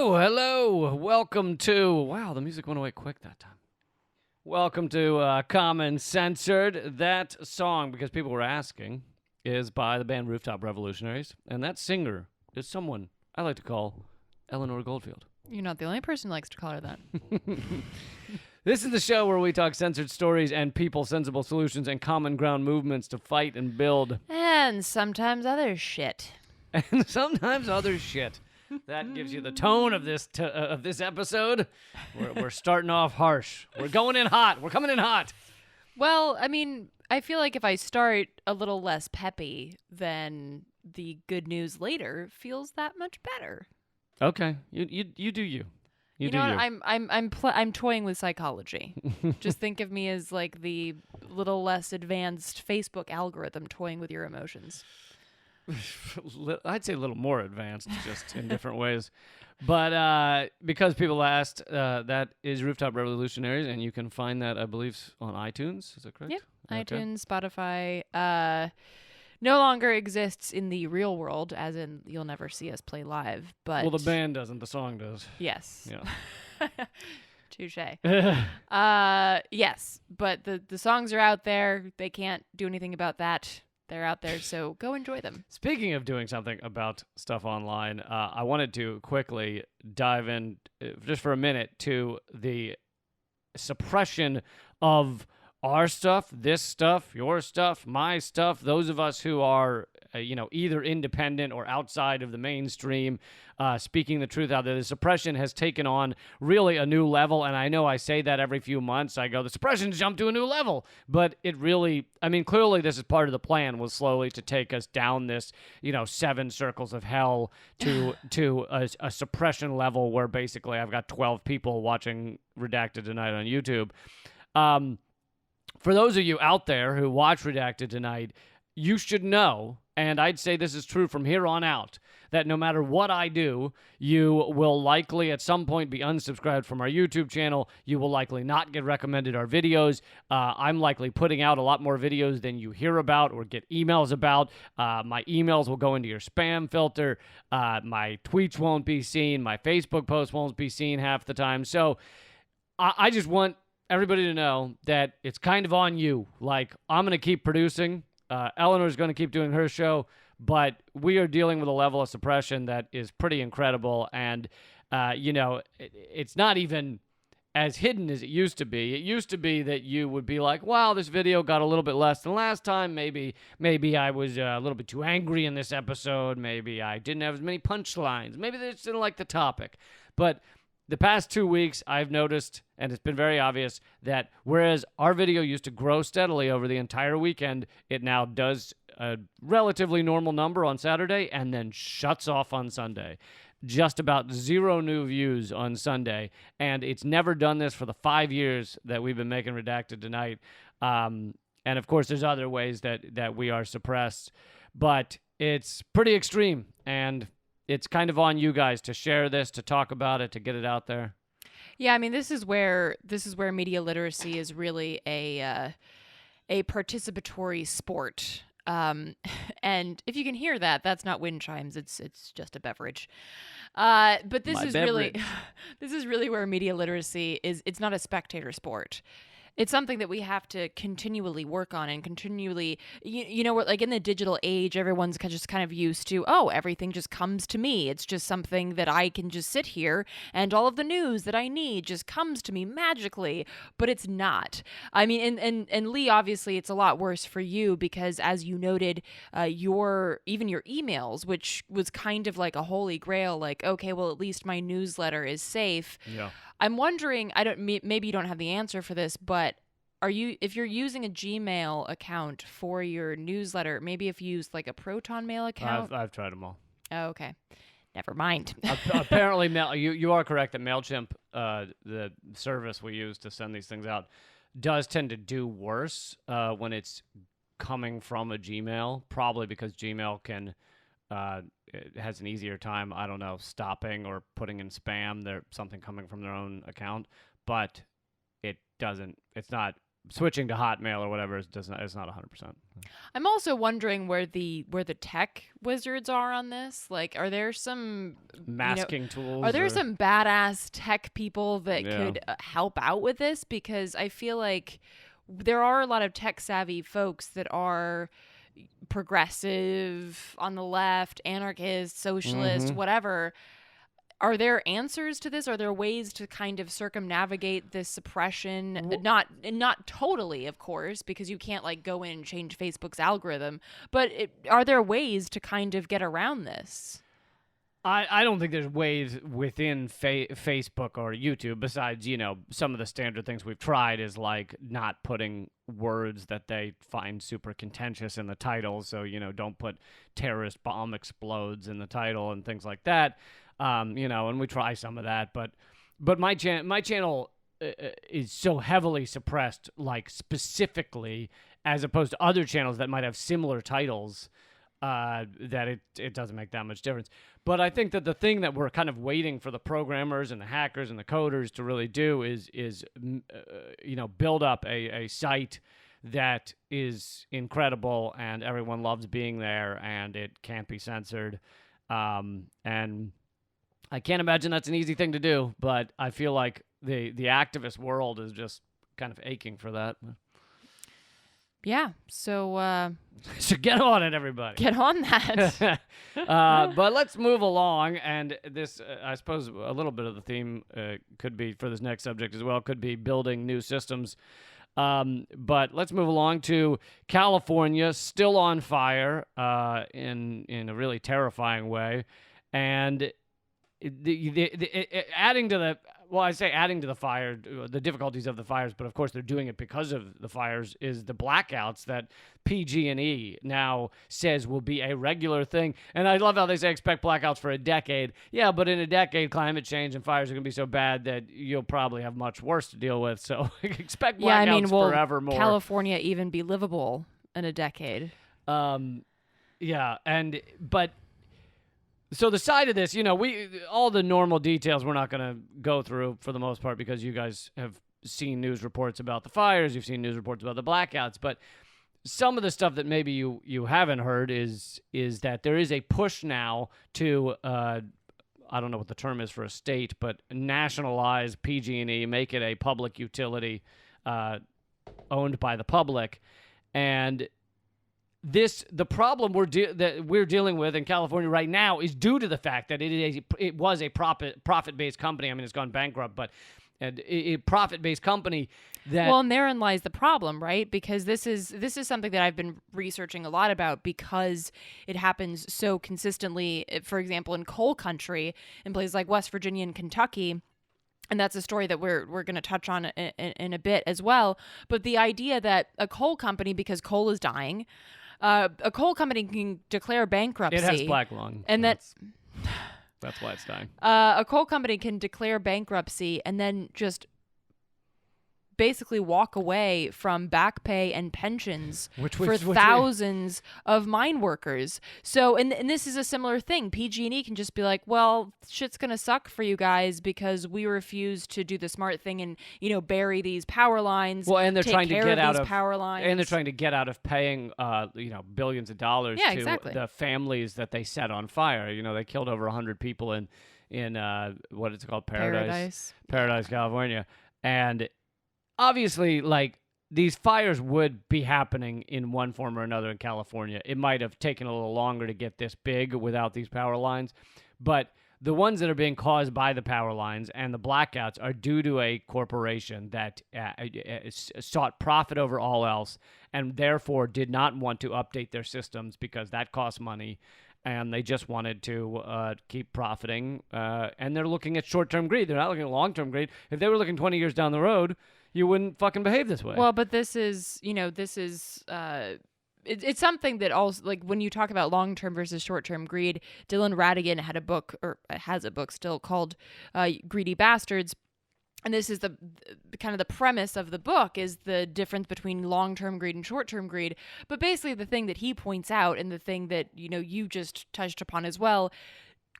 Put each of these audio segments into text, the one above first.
Hello. Welcome to... Wow, the music went away quick that time. Welcome to Common Censored. That song, because people were asking, is by the band Rooftop Revolutionaries, and that singer is someone I like to call Eleanor Goldfield. You're not the only person who likes to call her that. This is the show where we talk censored stories and people, sensible solutions, and common ground movements to fight and build. And sometimes other shit. And sometimes other shit. That gives you the tone of this episode. We're starting off harsh. We're going in hot. We're coming in hot. Well, I mean, I feel like if I start a little less peppy, then the good news later feels that much better. Okay, you do you. You know what? I'm toying with psychology. Just think of me as like the little less advanced Facebook algorithm toying with your emotions. I'd say a little more advanced, just in different ways. But because people asked, that is Rooftop Revolutionaries, and you can find that, I believe, on iTunes. Is that correct? Yep. Okay. iTunes, Spotify. No longer exists in the real world, as in you'll never see us play live. But well, the band doesn't. The song does. Yes. Yeah. Touche. Yes, but the songs are out there. They can't do anything about that. They're out there, so go enjoy them. Speaking of doing something about stuff online, I wanted to quickly dive in, just for a minute, to the suppression of our stuff, this stuff, your stuff, my stuff, those of us who are, either independent or outside of the mainstream, speaking the truth out there. The suppression has taken on really a new level, and I know I say that every few months. I go, the suppression's jumped to a new level, but it really, clearly this is part of the plan, was slowly to take us down this, 7 circles of hell to a suppression level where basically I've got 12 people watching Redacted Tonight on YouTube. For those of you out there who watch Redacted Tonight, you should know, and I'd say this is true from here on out, that no matter what I do, you will likely at some point be unsubscribed from our YouTube channel. You will likely not get recommended our videos. I'm likely putting out a lot more videos than you hear about or get emails about. My emails will go into your spam filter. My tweets won't be seen. My Facebook posts won't be seen half the time. So I just want everybody to know that it's kind of on you. Like, I'm going to keep producing. Eleanor's going to keep doing her show, but we are dealing with a level of suppression that is pretty incredible. And, it's not even as hidden as it used to be. It used to be that you would be like, wow, this video got a little bit less than last time. Maybe I was a little bit too angry in this episode. Maybe I didn't have as many punchlines. Maybe they just didn't like the topic. But the past 2 weeks, I've noticed, and it's been very obvious, that whereas our video used to grow steadily over the entire weekend, it now does a relatively normal number on Saturday and then shuts off on Sunday. Just about 0 new views on Sunday, and it's never done this for the 5 years that we've been making Redacted Tonight. And of course, there's other ways that we are suppressed, but it's pretty extreme, and it's kind of on you guys to share this, to talk about it, to get it out there. Yeah, this is where media literacy is really a participatory sport. And if you can hear that, that's not wind chimes. It's just a beverage. But this is really where media literacy is. It's not a spectator sport. It's something that we have to continually work on and continually, we're like in the digital age, everyone's just kind of used to, everything just comes to me. It's just something that I can just sit here and all of the news that I need just comes to me magically, but it's not. And Lee, obviously it's a lot worse for you because as you noted, your emails, which was kind of like a holy grail, like, okay, well, at least my newsletter is safe. Yeah. I'm wondering, maybe you don't have the answer for this, but if you're using a Gmail account for your newsletter, maybe if you use like a Proton Mail account? I've tried them all. Oh, okay. Never mind. Apparently, you are correct that MailChimp, the service we use to send these things out, does tend to do worse when it's coming from a Gmail, probably because Gmail it has an easier time, I don't know, stopping or putting in spam. There's something coming from their own account, but it's not switching to Hotmail or whatever is not 100%. I'm also wondering where the tech wizards are on this. Like, are there some Masking tools? Are there some badass tech people that Yeah. could help out with this? Because I feel like there are a lot of tech savvy folks that are progressive on the left, anarchist, socialist, whatever. Are there answers to this? Are there ways to kind of circumnavigate this suppression? Not totally, of course, because you can't like go in and change Facebook's algorithm. But are there ways to kind of get around this? I don't think there's ways within Facebook or YouTube besides, some of the standard things we've tried is like not putting words that they find super contentious in the title. So, don't put terrorist bomb explodes in the title and things like that. And we try some of that. But my channel is so heavily suppressed, like specifically, as opposed to other channels that might have similar titles. That it doesn't make that much difference. But I think that the thing that we're kind of waiting for the programmers and the hackers and the coders to really do is build up a site that is incredible and everyone loves being there and it can't be censored. And I can't imagine that's an easy thing to do, but I feel like the activist world is just kind of aching for that. Yeah, so so get on it, everybody. Get on that. But let's move along, and this, I suppose, a little bit of the theme could be for this next subject as well. Could be building new systems. But let's move along to California, still on fire in a really terrifying way, and adding to the. Well, I say adding to the fire, the difficulties of the fires, but of course they're doing it because of the fires, is the blackouts that PG&E now says will be a regular thing. And I love how they say expect blackouts for a decade. Yeah, but in a decade, climate change and fires are going to be so bad that you'll probably have much worse to deal with. So expect blackouts forevermore. California even be livable in a decade? Yeah, but... So the side of this, all the normal details we're not going to go through for the most part because you guys have seen news reports about the fires, you've seen news reports about the blackouts, but some of the stuff that maybe you haven't heard is that there is a push now to, I don't know what the term is for a state, but nationalize PG&E, make it a public utility owned by the public, and the problem that we're dealing with in California right now is due to the fact that it was a profit-based company. I mean, it's gone bankrupt, but a profit-based company that... Well, and therein lies the problem, right? Because this is something that I've been researching a lot about because it happens so consistently, for example, in coal country, in places like West Virginia and Kentucky. And that's a story that we're going to touch on in a bit as well. But the idea that a coal company, because coal is dying... a coal company can declare bankruptcy. It has black lung. And that's why it's dying. A coal company can declare bankruptcy and then just basically walk away from back pay and pensions for thousands of mine workers. So, and this is a similar thing. PG&E can just be like, well, shit's going to suck for you guys because we refuse to do the smart thing and, bury these power lines. Well, and they're trying to get out of power lines. And they're trying to get out of paying, billions of dollars to exactly. the families that they set on fire. They killed over 100 people in what is it called? Paradise, California. And obviously, like, these fires would be happening in one form or another in California. It might have taken a little longer to get this big without these power lines, but the ones that are being caused by the power lines and the blackouts are due to a corporation that sought profit over all else and therefore did not want to update their systems because that costs money, and they just wanted to keep profiting, and they're looking at short-term greed. They're not looking at long-term greed. If they were looking 20 years down the road, you wouldn't fucking behave this way. Well, but it's something that also, like, when you talk about long-term versus short-term greed, Dylan Ratigan had a book, or has a book still, called Greedy Bastards. And this is the kind of the premise of the book, is the difference between long-term greed and short-term greed. But basically the thing that he points out, and the thing that, you just touched upon as well,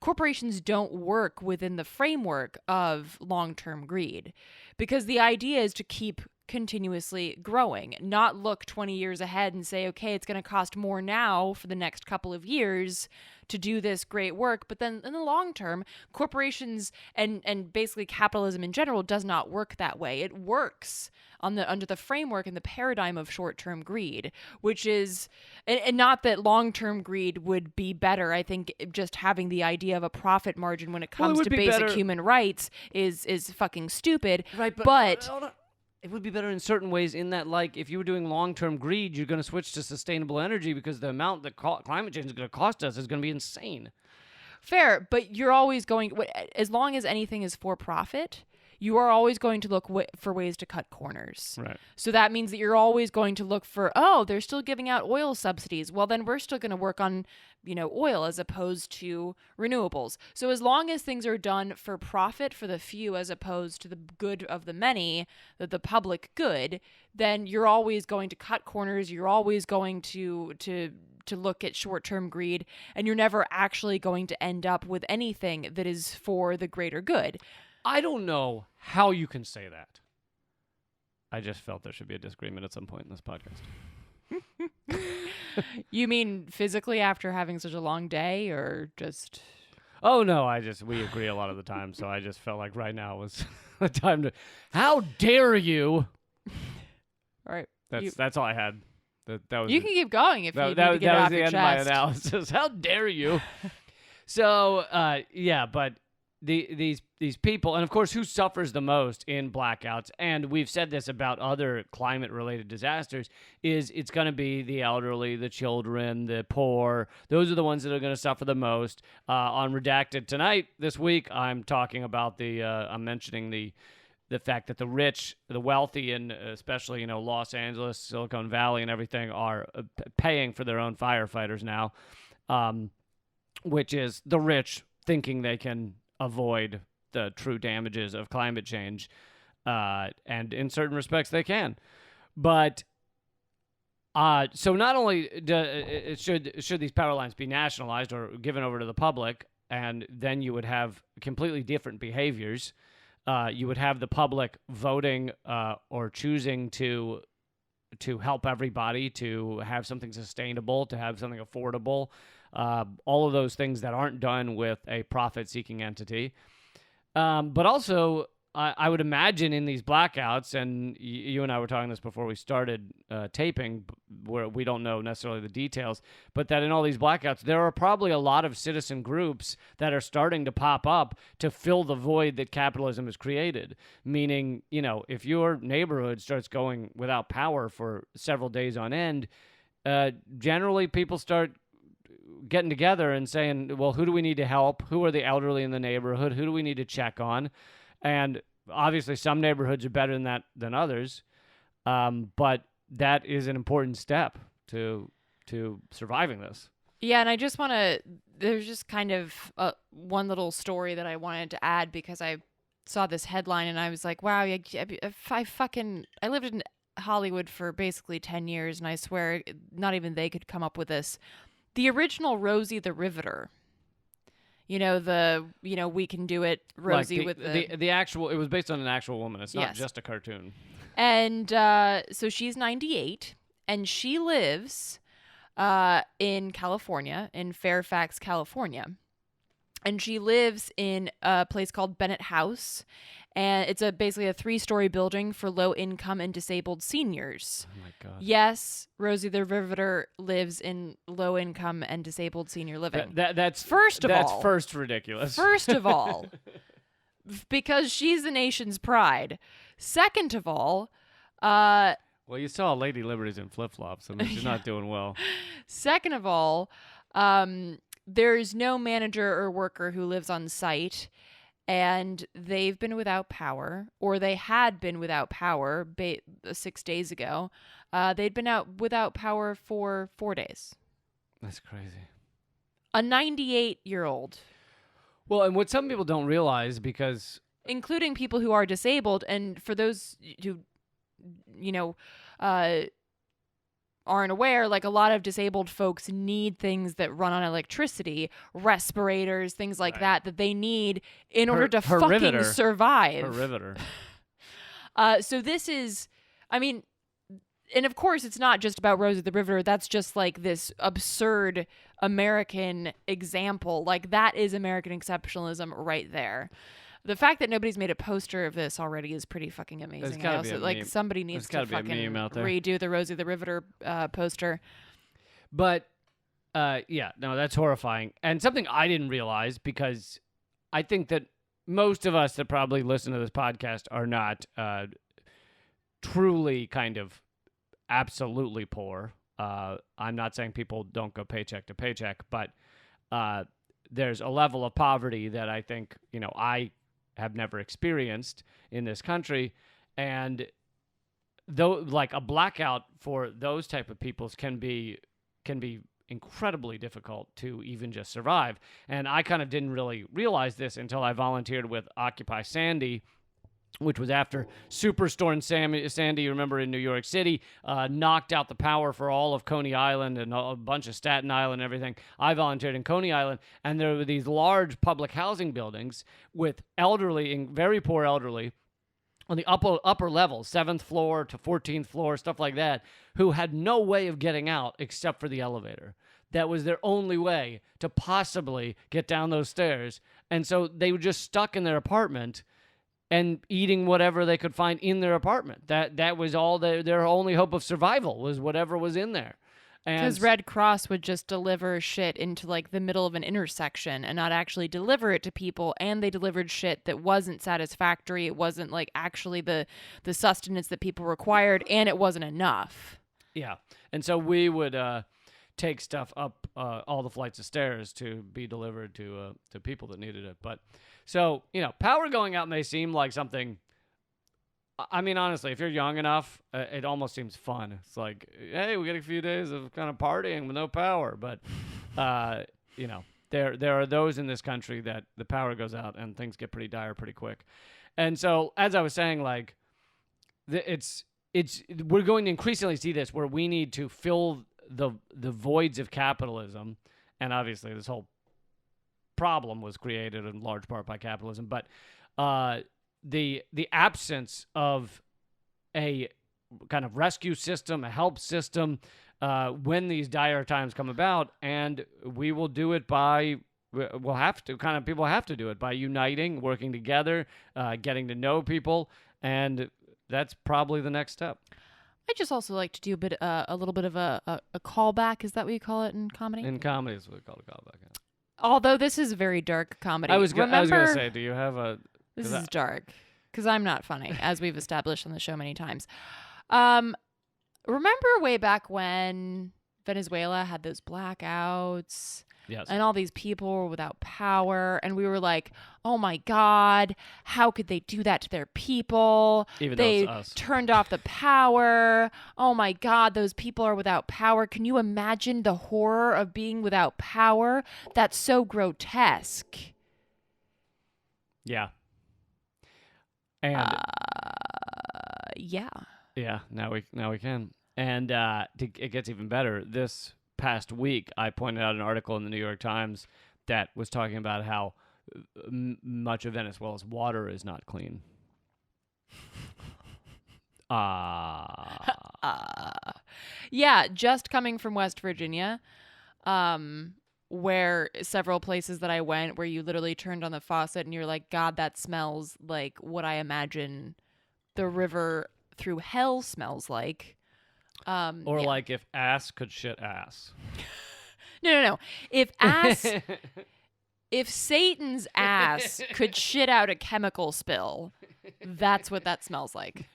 corporations don't work within the framework of long-term greed, because the idea is to keep continuously growing, not look 20 years ahead and say, okay, it's going to cost more now for the next couple of years to do this great work. But then in the long term, corporations and basically capitalism in general does not work that way. It works under the framework and the paradigm of short-term greed, which is, and not that long-term greed would be better. I think just having the idea of a profit margin when it comes to basic human rights is fucking stupid. Right, but it would be better in certain ways in that, like, if you were doing long-term greed, you're going to switch to sustainable energy because the amount that climate change is going to cost us is going to be insane. Fair, but you're always going, as long as anything is for profit, you are always going to look for ways to cut corners. Right. So that means that you're always going to look for, oh, they're still giving out oil subsidies. Well, then we're still going to work on, oil as opposed to renewables. So as long as things are done for profit for the few as opposed to the good of the many, the public good, then you're always going to cut corners. You're always going to look at short-term greed, and you're never actually going to end up with anything that is for the greater good. I don't know how you can say that. I just felt there should be a disagreement at some point in this podcast. You mean physically after having such a long day, or just... Oh, no, we agree a lot of the time, so I just felt like right now was the time to... How dare you? All right. That's all I had. That was you can keep going if you need to get it off your chest. That was the end of my analysis. How dare you? So, yeah, but... These people, and of course, who suffers the most in blackouts, and we've said this about other climate-related disasters, is it's going to be the elderly, the children, the poor. Those are the ones that are going to suffer the most. On Redacted tonight, this week, I'm talking about I'm mentioning the fact that the rich, the wealthy, and especially, Los Angeles, Silicon Valley, and everything are paying for their own firefighters now, which is the rich thinking they can avoid the true damages of climate change, and in certain respects they can. But so not only should these power lines be nationalized or given over to the public, and then you would have completely different behaviors. You would have the public voting or choosing to help everybody, to have something sustainable, to have something affordable. All of those things that aren't done with a profit-seeking entity. But also, I would imagine in these blackouts, and you and I were talking this before we started taping, where we don't know necessarily the details, but that in all these blackouts, there are probably a lot of citizen groups that are starting to pop up to fill the void that capitalism has created. Meaning, if your neighborhood starts going without power for several days on end, generally people start getting together and saying, well, who do we need to help? Who are the elderly in the neighborhood? Who do we need to check on? And obviously some neighborhoods are better than others. But that is an important step to surviving this. Yeah, and I just want to, there's just kind of one little story that I wanted to add, because I saw this headline and I was like, wow, I lived in Hollywood for basically 10 years, and I swear not even they could come up with this. The original Rosie the Riveter. We can do it, Rosie, like with the actual. It was based on an actual woman. It's not Yes. just a cartoon. And so she's 98, and she lives in California, in Fairfax, California. And she lives in a place called Bennett House, and it's basically a 3-story building for low-income and disabled seniors. Oh my God. Yes, Rosie the Riveter lives in low-income and disabled senior living. That's First ridiculous. First of all, because she's the nation's pride. Second of all, well, you saw Lady Liberty's in flip-flops. I mean, she's not doing well. Second of all, there's no manager or worker who lives on site, and they've been without power, or they had been without power 6 days ago. They'd been without power for 4 days. That's crazy. A 98-year-old. Well, and what some people don't realize, because... including people who are disabled, and for those who, aren't aware, like, a lot of disabled folks need things that run on electricity, respirators, things like that they need in order to fucking riveter. survive. Her riveter. So this is I mean, and of course, it's not just about Rosie the Riveter. That's just like this absurd American example. Like, that is American exceptionalism right there. The fact that nobody's made a poster of this already is pretty fucking amazing. gotta be a Like, meme. somebody needs to fucking redo the Rosie the Riveter poster. But yeah, no, that's horrifying. And something I didn't realize, because I think that most of us that probably listen to this podcast are not truly kind of absolutely poor. I'm not saying people don't go paycheck to paycheck, but there's a level of poverty that I think, I have never experienced in this country. And though, like, a blackout for those type of peoples can be incredibly difficult to even just survive. And I kind of didn't really realize this until I volunteered with Occupy Sandy, which was after Superstorm Sandy, you remember, in New York City, knocked out the power for all of Coney Island and a bunch of Staten Island and everything. I volunteered in Coney Island, and there were these large public housing buildings with elderly and very poor elderly on the upper levels, 7th floor to 14th floor, stuff like that, who had no way of getting out except for the elevator. That was their only way to possibly get down those stairs. And so they were just stuck in their apartment and eating whatever they could find in their apartment. That was all their only hope of survival, was whatever was in there. Because Red Cross would just deliver shit into, like, the middle of an intersection and not actually deliver it to people, and they delivered shit that wasn't satisfactory. It wasn't, like, actually the sustenance that people required, and it wasn't enough. Yeah, and so we would take stuff up all the flights of stairs to be delivered to people that needed it. But so, power going out may seem like something. I mean, honestly, if you're young enough, it almost seems fun. It's like, hey, we get a few days of kind of partying with no power. But, there are those in this country that the power goes out and things get pretty dire pretty quick. And so, as I was saying, like, we're going to increasingly see this, where we need to fill the voids of capitalism. And obviously, this whole problem was created in large part by capitalism. But the absence of a kind of rescue system, a help system, when these dire times come about, and we will do it by, people have to do it by uniting, working together, getting to know people, and that's probably the next step. I just also like to do a little bit of a callback. Is that what you call it in comedy? In comedy, is what we call a callback. Yeah. Although this is very dark comedy. I was going to say, do you have a... This is dark, because I'm not funny, as we've established on the show many times. Remember way back when Venezuela had those blackouts? Yes. And all these people were without power, and we were like, oh my God, how could they do that to their people? Even they though it's us. Turned off the power. Oh my God, those people are without power. Can you imagine the horror of being without power? That's so grotesque. Yeah. And yeah. Yeah, now we can. And it gets even better. This past week, I pointed out an article in the New York Times that was talking about how much of Venezuela's water is not clean. Yeah, just coming from West Virginia, where several places that I went where you literally turned on the faucet and you're like, God, that smells like what I imagine the river through hell smells like. Or yeah. like if ass could shit ass. No. If Satan's ass could shit out a chemical spill, that's what that smells like.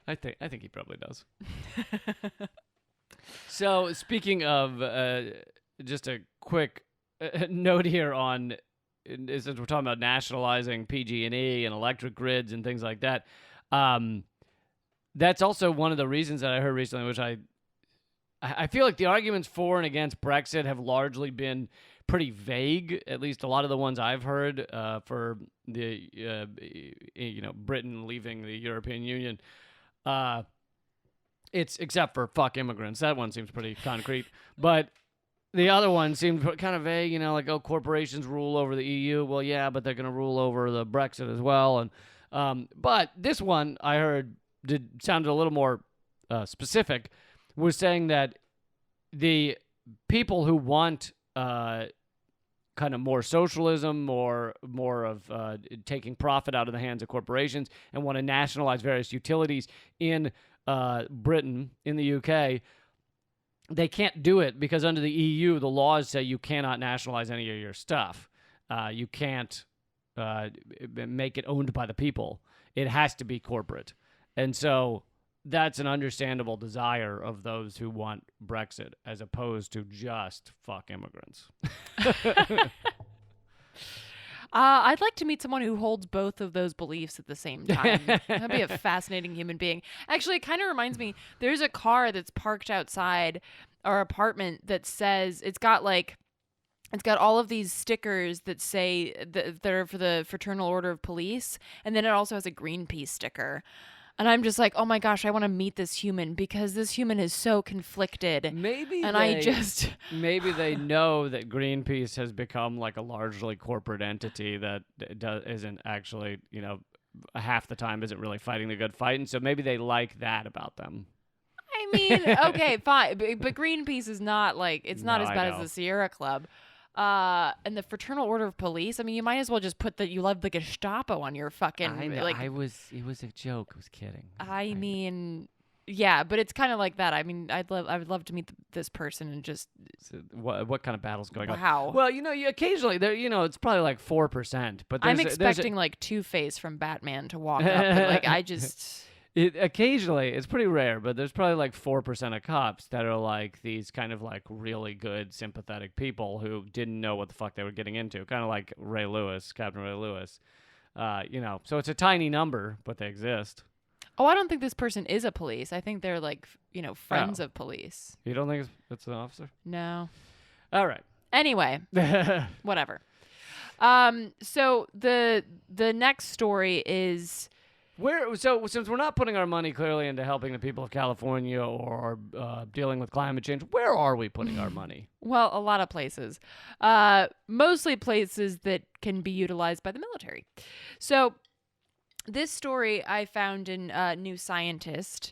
I think he probably does. So speaking of, just a quick note here on, since we're talking about nationalizing PG&E and electric grids and things like that, that's also one of the reasons that I heard recently, which I feel like the arguments for and against Brexit have largely been pretty vague, at least a lot of the ones I've heard for the Britain leaving the European Union. It's except for fuck immigrants. That one seems pretty concrete. But the other one seems kind of vague, like, oh, corporations rule over the EU. Well, yeah, but they're going to rule over the Brexit as well. And but this one, I heard sounded a little more specific, was saying that the people who want kind of more socialism, more of taking profit out of the hands of corporations, and want to nationalize various utilities in Britain, in the UK, they can't do it because under the EU, the laws say you cannot nationalize any of your stuff. You can't make it owned by the people. It has to be corporate. And so that's an understandable desire of those who want Brexit, as opposed to just fuck immigrants. I'd like to meet someone who holds both of those beliefs at the same time. That'd be a fascinating human being. Actually, it kind of reminds me, there's a car that's parked outside our apartment that says, it's got all of these stickers that say that they're for the Fraternal Order of Police, and then it also has a Greenpeace sticker. And I'm just like, oh my gosh, I want to meet this human because this human is so conflicted. Maybe they know that Greenpeace has become like a largely corporate entity that isn't actually, half the time isn't really fighting the good fight. And so maybe they like that about them. I mean, okay, fine. But Greenpeace is not as bad as the Sierra Club. And the Fraternal Order of Police, I mean, you might as well just put that you love the Gestapo on your fucking... I know, it was a joke. I was kidding. I mean, yeah, but it's kind of like that. I mean, I would love to meet this person and just... So what kind of battle's going on? Wow. Well, you occasionally, there, it's probably like 4%, but I'm expecting like Two-Face from Batman to walk up, and I just... Occasionally, it's pretty rare, but there's probably like 4% of cops that are like these kind of like really good, sympathetic people who didn't know what the fuck they were getting into. Kind of like Captain Ray Lewis. So it's a tiny number, but they exist. Oh, I don't think this person is a police. I think they're like, friends of police. You don't think it's an officer? No. All right. Anyway, whatever. So the next story is... So since we're not putting our money clearly into helping the people of California or dealing with climate change, where are we putting our money? Well, a lot of places. Mostly places that can be utilized by the military. So this story I found in New Scientist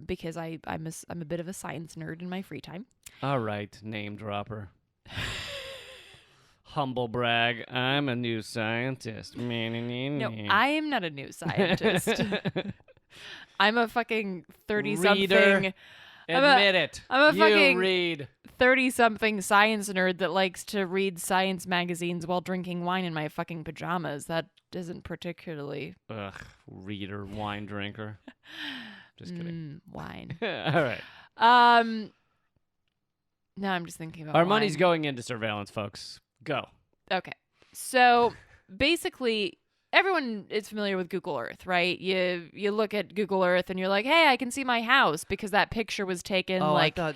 because I'm a bit of a science nerd in my free time. All right, name dropper. Humble brag. I'm a new scientist. No, I am not a new scientist. I'm a fucking 30-something. Admit it. I'm a fucking read 30-something science nerd that likes to read science magazines while drinking wine in my fucking pajamas. That isn't particularly... Ugh, reader, wine drinker. Just kidding. Wine. All right. No, I'm just thinking about our wine. money's going into surveillance, folks. Go. Okay. So basically, everyone is familiar with Google Earth, right? You look at Google Earth and you're like, hey, I can see my house because that picture was taken I thought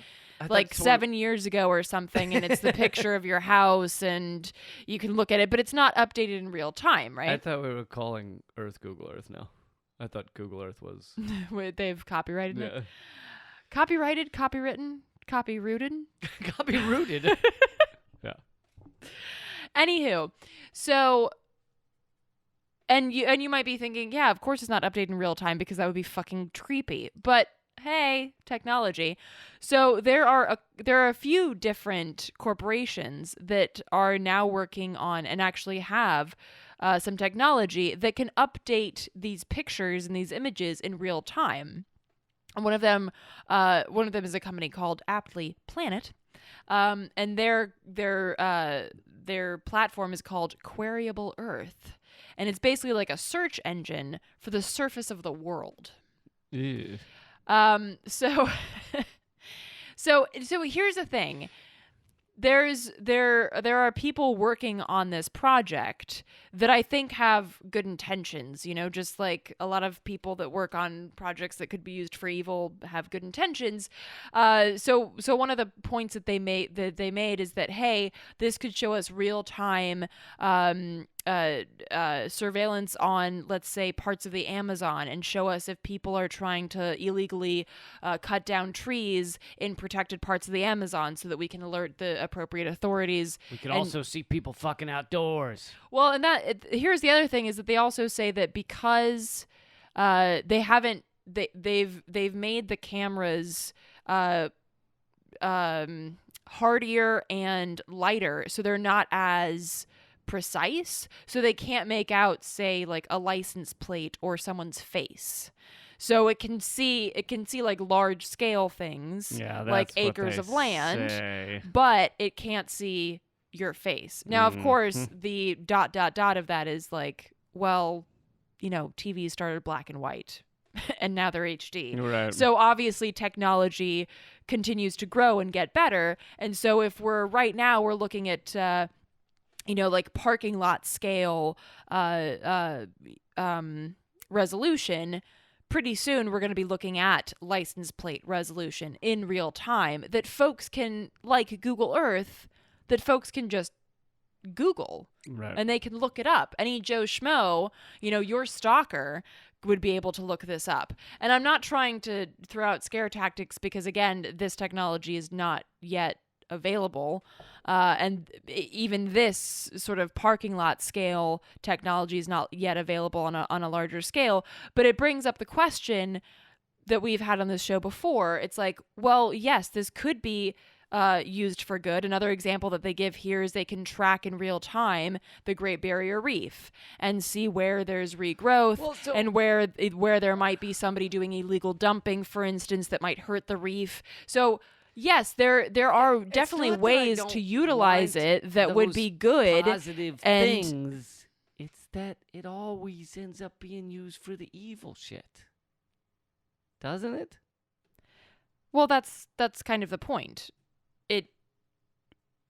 7 years ago or something, and it's the picture of your house, and you can look at it, but it's not updated in real time, right? I thought we were calling Earth Google Earth now. I thought Google Earth was... They've copyrighted it? Copyrighted, copywritten, copy-rooted? Copy-rooted? Yeah. Anywho, so, and you might be thinking, yeah, of course it's not updated in real time because that would be fucking creepy. But hey, technology. So there are a few different corporations that are now working on and actually have some technology that can update these pictures and these images in real time. And one of them is a company called Aptly Planet. And their platform is called Queryable Earth, and it's basically like a search engine for the surface of the world. Ew. So here's the thing. There are people working on this project that I think have good intentions, just like a lot of people that work on projects that could be used for evil have good intentions. So one of the points that they made is that, hey, this could show us real time surveillance on, let's say, parts of the Amazon, and show us if people are trying to illegally cut down trees in protected parts of the Amazon, so that we can alert the appropriate authorities. We could also see people fucking outdoors. Well, and here's the other thing, is that they also say that because they haven't they've made the cameras hardier and lighter, so they're not as precise, so they can't make out, say, like a license plate or someone's face. So it can see like large scale things, like acres of land, say. but it can't see your face. Now, of course, the ... of that is like, well, TVs started black and white and now they're HD. Right. So obviously technology continues to grow and get better. And so if we're looking at, like parking lot scale resolution, pretty soon we're going to be looking at license plate resolution in real time that folks can, like Google Earth, that folks can just Google. Right. And they can look it up. Any Joe Schmo, your stalker would be able to look this up. And I'm not trying to throw out scare tactics because, again, this technology is not yet available. And even this sort of parking lot scale technology is not yet available on a larger scale. But it brings up the question that we've had on this show before. It's like, well, yes, this could be used for good. Another example that they give here is they can track in real time the Great Barrier Reef and see where there's regrowth and where there might be somebody doing illegal dumping, for instance, that might hurt the reef. So yes, there are definitely ways to utilize it that would be good. Positive things. It's that it always ends up being used for the evil shit, doesn't it? Well, that's kind of the point.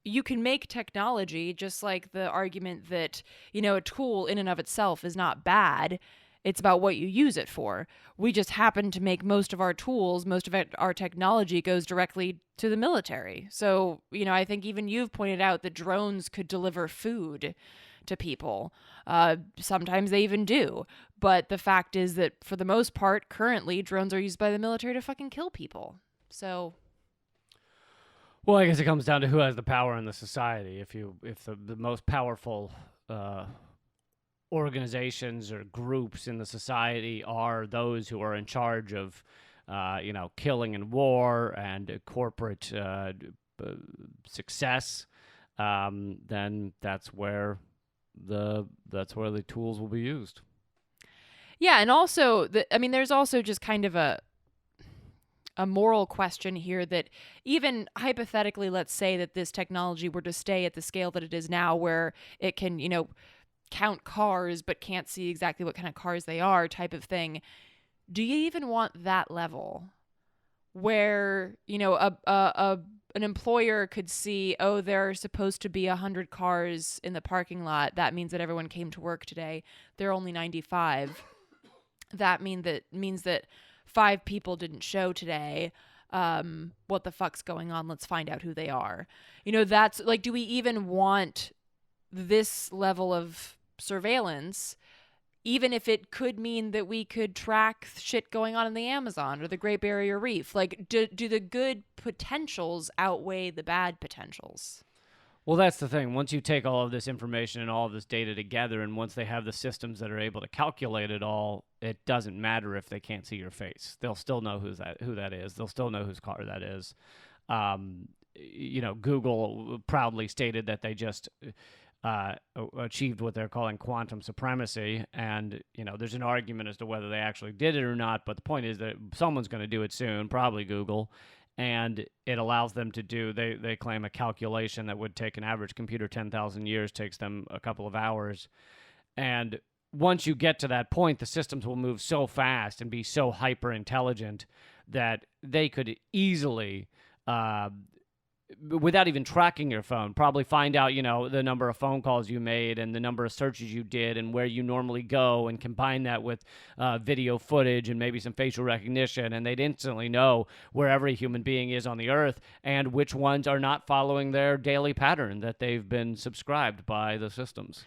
You can make technology, just like the argument that, a tool in and of itself is not bad. It's about what you use it for. We just happen to make most of our tools, most of our technology goes directly to the military. So, I think even you've pointed out that drones could deliver food to people. Sometimes they even do. But the fact is that for the most part, currently, drones are used by the military to fucking kill people. So... Well, I guess it comes down to who has the power in the society. If the most powerful organizations or groups in the society are those who are in charge of, killing in war and corporate success, then that's where the tools will be used. Yeah, and also, there's also just kind of a moral question here that even hypothetically, let's say that this technology were to stay at the scale that it is now, where it can, count cars but can't see exactly what kind of cars they are, type of thing. Do you even want that level where, an employer could see, oh, there are supposed to be 100 cars in the parking lot. That means that everyone came to work today. There are only 95. That means that 5 people didn't show today. What the fuck's going on? Let's find out who they are. That's like, do we even want this level of surveillance, even if it could mean that we could track shit going on in the Amazon or the Great Barrier Reef? Like, do the good potentials outweigh the bad potentials? Well, that's the thing. Once you take all of this information and all of this data together, and once they have the systems that are able to calculate it all, it doesn't matter if they can't see your face. They'll still know who that is. They'll still know whose car that is. Google proudly stated that they just achieved what they're calling quantum supremacy, and there's an argument as to whether they actually did it or not. But the point is that someone's going to do it soon, probably Google. And it allows them to do, they claim, a calculation that would take an average computer 10,000 years, takes them a couple of hours. And once you get to that point, the systems will move so fast and be so hyper intelligent that they could easily, without even tracking your phone, probably find out, the number of phone calls you made and the number of searches you did and where you normally go, and combine that with video footage and maybe some facial recognition, and they'd instantly know where every human being is on the earth and which ones are not following their daily pattern that they've been subscribed by the systems.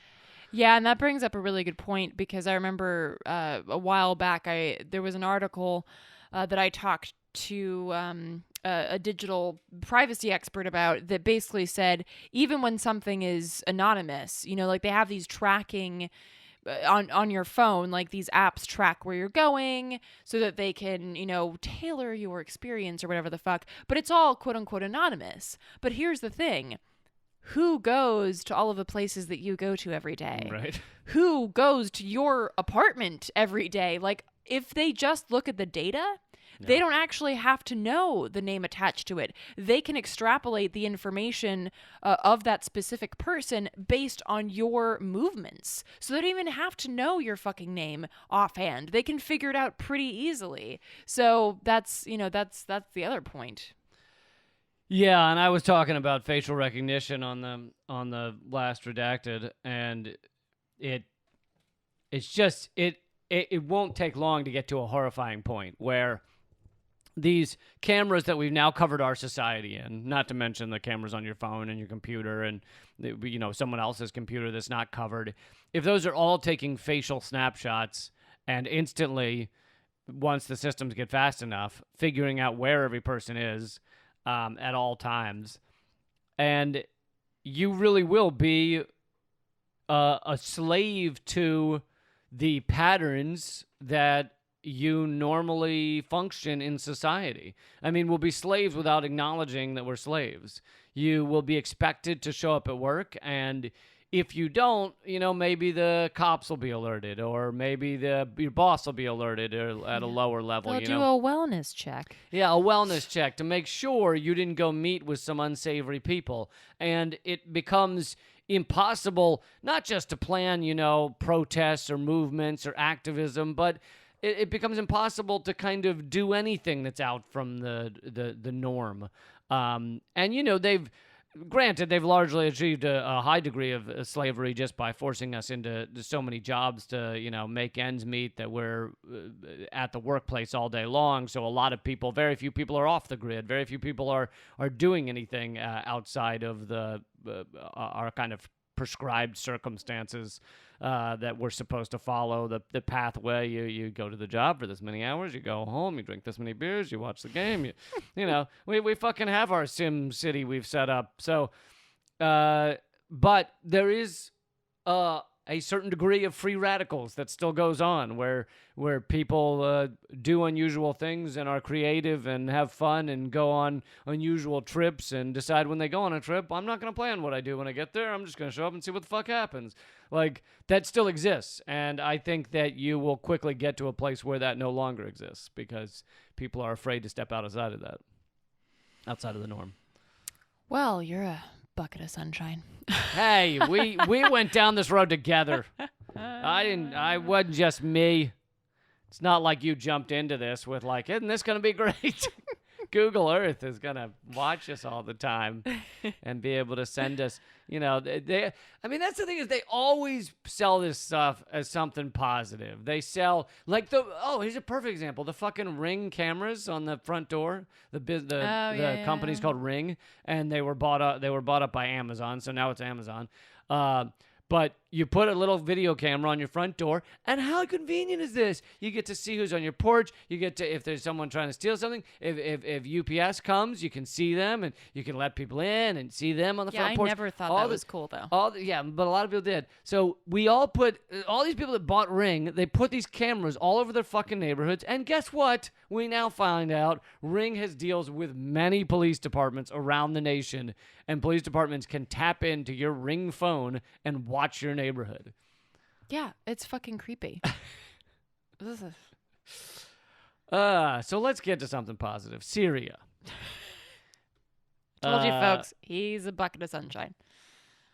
Yeah, and that brings up a really good point, because I remember a while back there was an article that I talked to a digital privacy expert about, that basically said even when something is anonymous, like they have these tracking on your phone, like these apps track where you're going so that they can, tailor your experience or whatever the fuck. But it's all quote unquote anonymous. But here's the thing. Who goes to all of the places that you go to every day? Right. Who goes to your apartment every day? Like, if they just look at the data, they don't actually have to know the name attached to it. They can extrapolate the information of that specific person based on your movements. So they don't even have to know your fucking name offhand. They can figure it out pretty easily. So that's the other point. Yeah, and I was talking about facial recognition on the last Redacted, and it won't take long to get to a horrifying point where these cameras that we've now covered our society in, not to mention the cameras on your phone and your computer and someone else's computer that's not covered, if those are all taking facial snapshots and instantly, once the systems get fast enough, figuring out where every person is at all times, and you really will be a slave to the patterns that you normally function in society. I mean, we'll be slaves without acknowledging that we're slaves. You will be expected to show up at work, and if you don't, maybe the cops will be alerted, or maybe your boss will be alerted or at a lower level. They'll do a wellness check. Yeah, a wellness check to make sure you didn't go meet with some unsavory people. And it becomes impossible not just to plan, protests or movements or activism, but it becomes impossible to kind of do anything that's out from the norm. And they've largely achieved a high degree of slavery just by forcing us into so many jobs to, make ends meet, that we're at the workplace all day long. So very few people are off the grid. Very few people are doing anything outside of our kind of prescribed circumstances that we're supposed to follow. The pathway, you go to the job for this many hours, you go home, you drink this many beers, you watch the game, we fucking have our Sim City we've set up. So but there is a certain degree of free radicals that still goes on, where people do unusual things and are creative and have fun and go on unusual trips and decide when they go on a trip, I'm not going to plan what I do when I get there. I'm just going to show up and see what the fuck happens. Like, that still exists. And I think that you will quickly get to a place where that no longer exists because people are afraid to step outside of the norm. Well, you're a bucket of sunshine. Hey, we went down this road together. I wasn't just me. It's not like you jumped into this with like, isn't this going to be great? Google Earth is going to watch us all the time and be able to send us, that's the thing, is they always sell this stuff as something positive. They sell like here's a perfect example. The fucking Ring cameras on the front door, the company's called Ring, and they were bought up by Amazon. So now it's Amazon. But you put a little video camera on your front door, and how convenient is this? You get to see who's on your porch. You get to, if there's someone trying to steal something, if UPS comes, you can see them, and you can let people in and see them on the front porch. Yeah, I never thought that was cool, though. But a lot of people did. So we all put, all these people that bought Ring, they put these cameras all over their fucking neighborhoods, and guess what? We now find out Ring has deals with many police departments around the nation, and police departments can tap into your Ring phone and watch your neighborhood. Yeah, it's fucking creepy. So let's get to something positive. Syria. Told you, folks, he's a bucket of sunshine.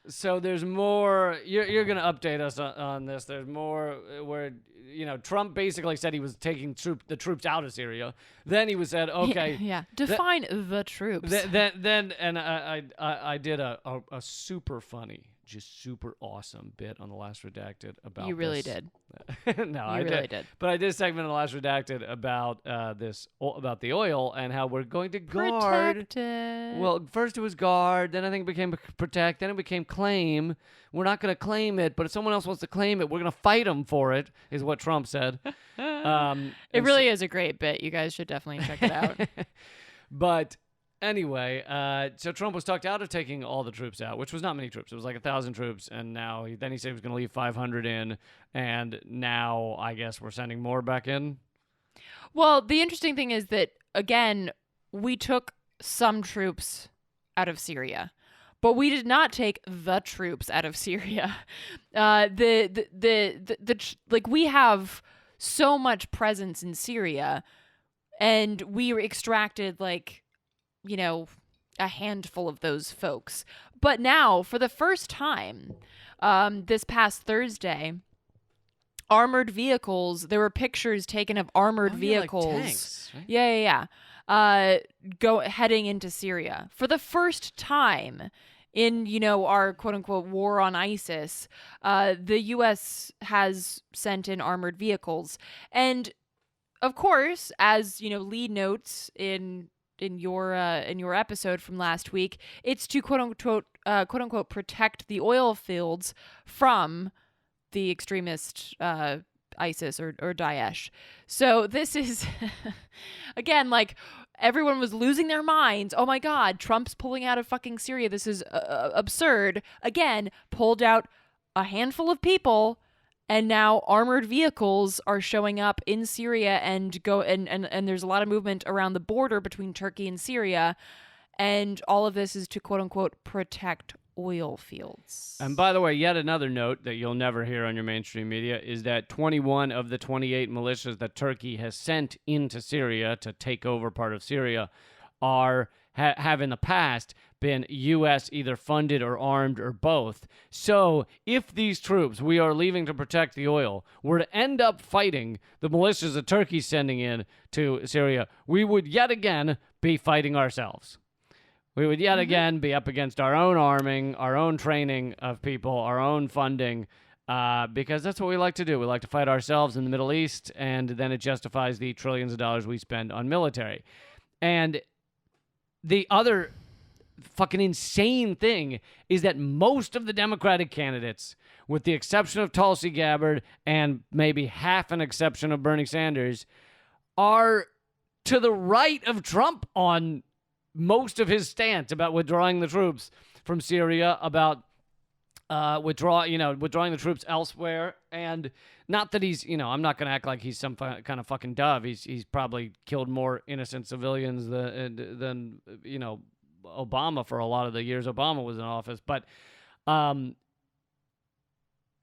So there's more. You're going to update us on this. There's more where, Trump basically said he was taking the troops out of Syria. Then he was said, okay. Yeah. Define the troops. Then I did a super funny, just super awesome bit on the last Redacted about You really did. No, I really did. But I did a segment on the last Redacted about about the oil and how we're going to guard. Protect it. Well, first it was guard, then I think it became protect, then it became claim. We're not going to claim it, but if someone else wants to claim it, we're going to fight them for it, is what Trump said. It really is a great bit. You guys should definitely check it out. But Anyway, so Trump was talked out of taking all the troops out, which was not many troops. It was like 1,000 troops, and now then he said he was going to leave 500 in, and now I guess we're sending more back in. Well, the interesting thing is that, again, we took some troops out of Syria, but we did not take the troops out of Syria. Like, we have so much presence in Syria, and we extracted, like, you know, a handful of those folks. But now, for the first time, this past Thursday, armored vehicles, there were pictures taken of armored vehicles. Like tanks, right? Yeah. Heading into Syria. For the first time in, our quote unquote war on ISIS, the US has sent in armored vehicles. And of course, as lead notes in your episode from last week, it's to quote unquote protect the oil fields from the extremist ISIS or Daesh. So this is again, like, everyone was losing their minds. Oh my God, Trump's pulling out of fucking Syria. This is absurd. Again, pulled out a handful of people. And now armored vehicles are showing up in Syria and there's a lot of movement around the border between Turkey and Syria. And all of this is to, quote unquote, protect oil fields. And by the way, yet another note that you'll never hear on your mainstream media is that 21 of the 28 militias that Turkey has sent into Syria to take over part of Syria have in the past been U.S. either funded or armed or both. So if these troops we are leaving to protect the oil were to end up fighting the militias that Turkey's sending in to Syria, we would yet again be fighting ourselves. We would yet again be up against our own arming, our own training of people, our own funding, because that's what we like to do. We like to fight ourselves in the Middle East, and then it justifies the trillions of dollars we spend on military. And the other fucking insane thing is that most of the Democratic candidates, with the exception of Tulsi Gabbard and maybe half an exception of Bernie Sanders, are to the right of Trump on most of his stance about withdrawing the troops from Syria, about withdrawing the troops elsewhere. And not that he's, I'm not going to act like he's some kind of fucking dove. He's probably killed more innocent civilians than Obama for a lot of the years Obama was in office. But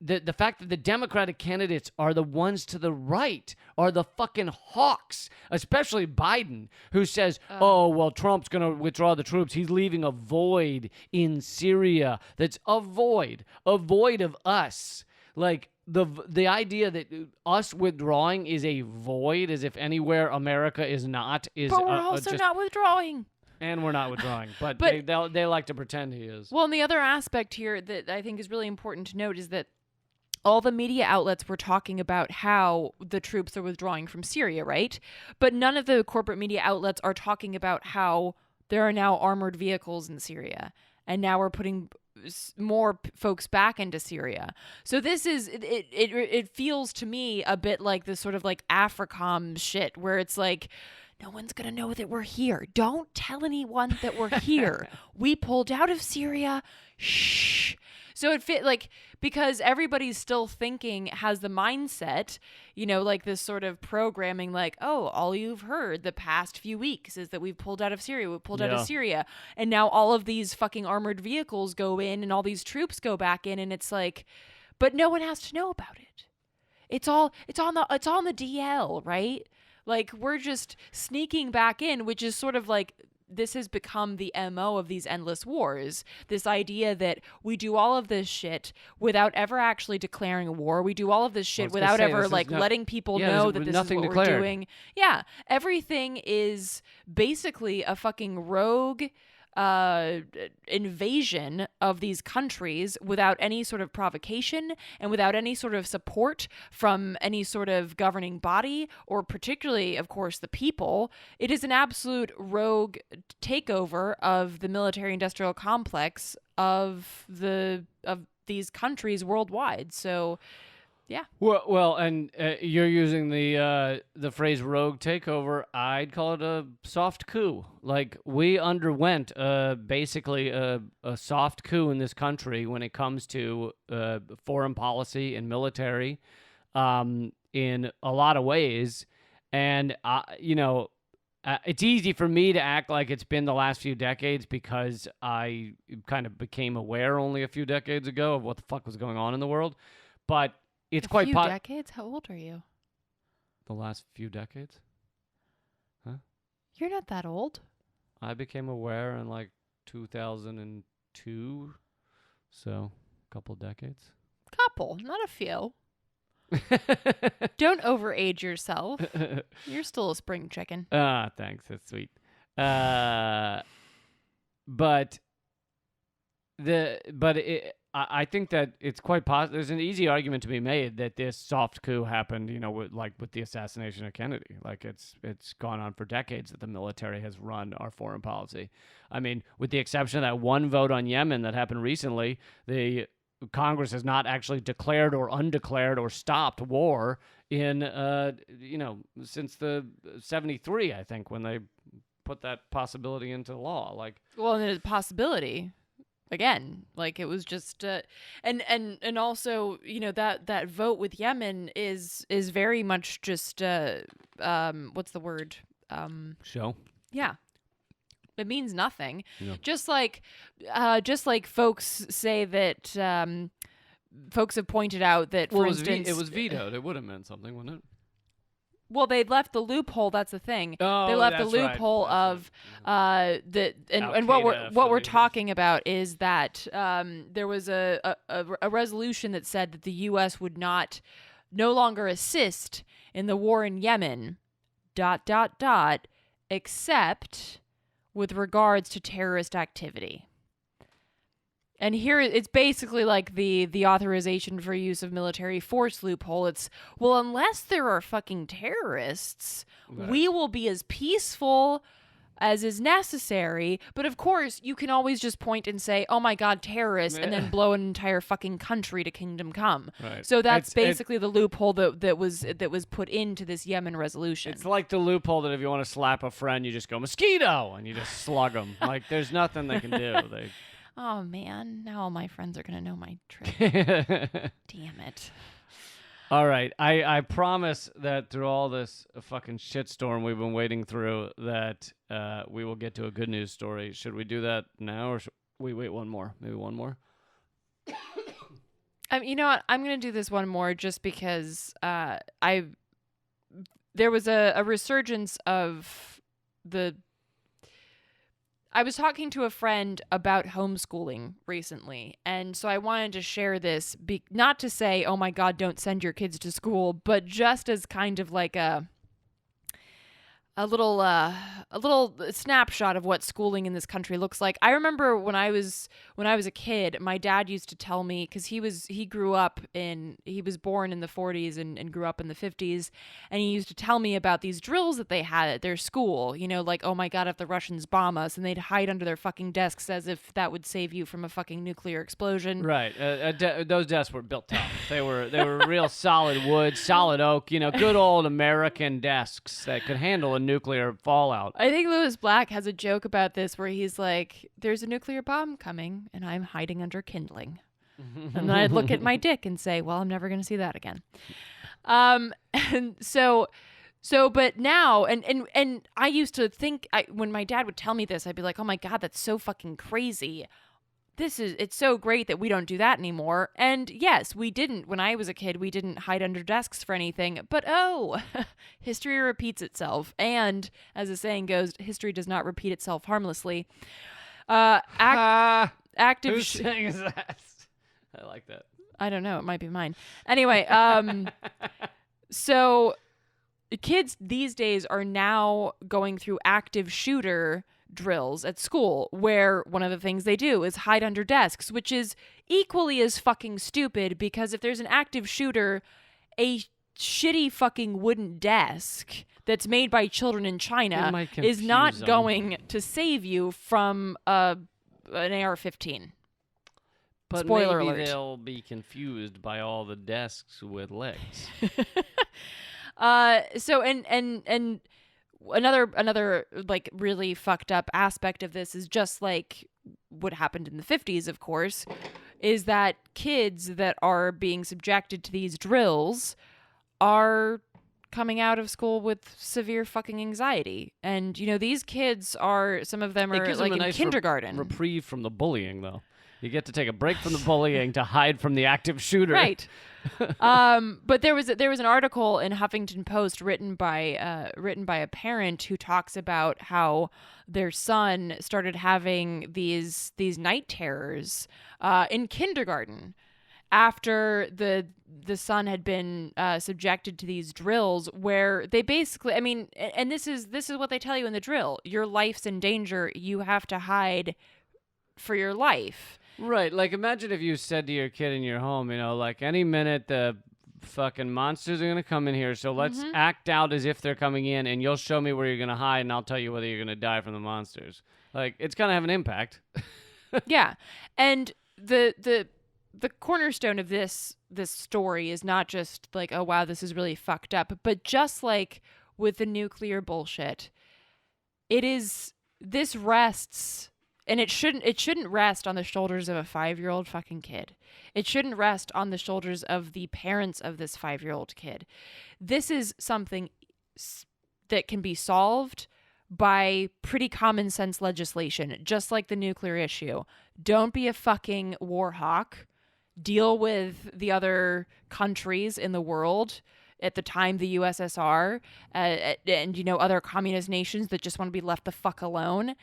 the fact that the Democratic candidates are the ones to the right, are the fucking hawks, especially Biden, who says, Trump's going to withdraw the troops. He's leaving a void in Syria. That's a void of us. Like, the idea that us withdrawing is a void, as if anywhere America is not, is. But we're also not withdrawing. And we're not withdrawing, but they like to pretend he is. Well, and the other aspect here that I think is really important to note is that all the media outlets were talking about how the troops are withdrawing from Syria, right? But none of the corporate media outlets are talking about how there are now armored vehicles in Syria, and now we're putting more folks back into Syria. So this is it feels to me a bit like this sort of like AFRICOM shit, where it's like, no one's going to know that we're here. Don't tell anyone that we're here. We pulled out of Syria. Shh. So it fit like, because everybody's still thinking, has the mindset, like this sort of programming, like, oh, all you've heard the past few weeks is that we've pulled out of Syria. We've pulled out of Syria. And now all of these fucking armored vehicles go in and all these troops go back in. And it's like, but no one has to know about it. It's on the DL, right? Like, we're just sneaking back in, which is sort of like, this has become the MO of these endless wars. This idea that we do all of this shit without ever actually declaring a war. We do all of this shit without ever letting people know that this is what we're doing. Yeah. Everything is basically a fucking rogue invasion of these countries without any sort of provocation and without any sort of support from any sort of governing body, or particularly, of course, the people. It is an absolute rogue takeover of the military-industrial complex of these countries worldwide. So Yeah. Well, and you're using the phrase "rogue takeover." I'd call it a soft coup. Like we underwent basically a soft coup in this country when it comes to foreign policy and military, in a lot of ways. And it's easy for me to act like it's been the last few decades because I kind of became aware only a few decades ago of what the fuck was going on in the world, but. It's quite decades? How old are you? The last few decades? Huh? You're not that old. I became aware in like 2002, so a couple decades. Couple, not a few. Don't overage yourself. You're still a spring chicken. Thanks. That's sweet. I think that it's quite possible. There's an easy argument to be made that this soft coup happened, with the assassination of Kennedy. Like it's gone on for decades that the military has run our foreign policy. I mean, with the exception of that one vote on Yemen that happened recently, the Congress has not actually declared or undeclared or stopped war in, since the 73, I think, when they put that possibility into law. Well, and there's a possibility. Again, like it was just, and also, that vote with Yemen is very much just, what's the word? Show. Yeah, it means nothing. Yeah. Just like folks say that, folks have pointed out that, for instance, it was vetoed. It would have meant something, wouldn't it? Well, they left the loophole. That's the thing. Oh, they left the that's loophole right. of and what we're talking about is that there was a resolution that said that the U.S. would no longer assist in the war in Yemen, ... except with regards to terrorist activity. And here it's basically like the authorization for use of military force loophole. It's, well, unless there are fucking terrorists, right, we will be as peaceful as is necessary. But of course, you can always just point and say, oh my God, terrorists, and then blow an entire fucking country to kingdom come. Right. So that's basically the loophole that was put into this Yemen resolution. It's like the loophole that if you want to slap a friend, you just go, mosquito, and you just slug them. Like, there's nothing they can do. Oh, man. Now all my friends are going to know my trick. Damn it. All right. I promise that through all this fucking shitstorm we've been waiting through that we will get to a good news story. Should we do that now or should we wait one more? Maybe one more? You know what? I'm going to do this one more just because there was a resurgence of I was talking to a friend about homeschooling recently, and so I wanted to share this, not to say, oh my God, don't send your kids to school, but just as kind of like a little snapshot of what schooling in this country looks like. I remember when I was a kid, my dad used to tell me, because he was born in the 40s and grew up in the 50s, and he used to tell me about these drills that they had at their school, like, oh my God, if the Russians bomb us, and they'd hide under their fucking desks as if that would save you from a fucking nuclear explosion. Right. Those desks were built tough. They were real solid wood, solid oak, good old American desks that could handle a nuclear fallout. I think Lewis Black has a joke about this where he's like, there's a nuclear bomb coming and I'm hiding under kindling. And then I'd look at my dick and say, well, I'm never going to see that again. And so, but now, and I used to think, when my dad would tell me this, I'd be like, oh my God, that's so fucking crazy. It's so great that we don't do that anymore. And yes, we didn't. When I was a kid, we didn't hide under desks for anything. But history repeats itself. And as the saying goes, history does not repeat itself harmlessly. Active. Whose saying is that? I like that. I don't know. It might be mine. Anyway, so kids these days are now going through active shooter drills at school, where one of the things they do is hide under desks, which is equally as fucking stupid, because if there's an active shooter, a shitty fucking wooden desk that's made by children in China is not going to save you from an AR-15. But Spoiler maybe alert. they'll be confused by all the desks with legs. So and another like really fucked up aspect of this is just like what happened in the 50s, of course, is that kids that are being subjected to these drills are coming out of school with severe fucking anxiety. And you know, these kids are, some of them It are gives like them a in nice kindergarten. reprieve from the bullying, though. You get to take a break from the bullying to hide from the active shooter. Right. But there was an article in Huffington Post written by a parent who talks about how their son started having these night terrors in kindergarten after the son had been subjected to these drills where they basically, I mean, and this is what they tell you in the drill: your life's in danger, you have to hide for your life. Right, like imagine if you said to your kid in your home, you know, like any minute the fucking monsters are going to come in here, so let's act out as if they're coming in and you'll show me where you're going to hide and I'll tell you whether you're going to die from the monsters. Like, it's going to have an impact. Yeah. And the cornerstone of this story is not just like, oh wow, this is really fucked up, but just like with the nuclear bullshit, this rests. And it shouldn't rest on the shoulders of a 5-year-old fucking kid. It shouldn't rest on the shoulders of the parents of this 5-year-old kid. This is something that can be solved by pretty common sense legislation, just like the nuclear issue. Don't be a fucking war hawk. Deal with the other countries in the world. At the time, the USSR and, you know, other communist nations that just want to be left the fuck alone.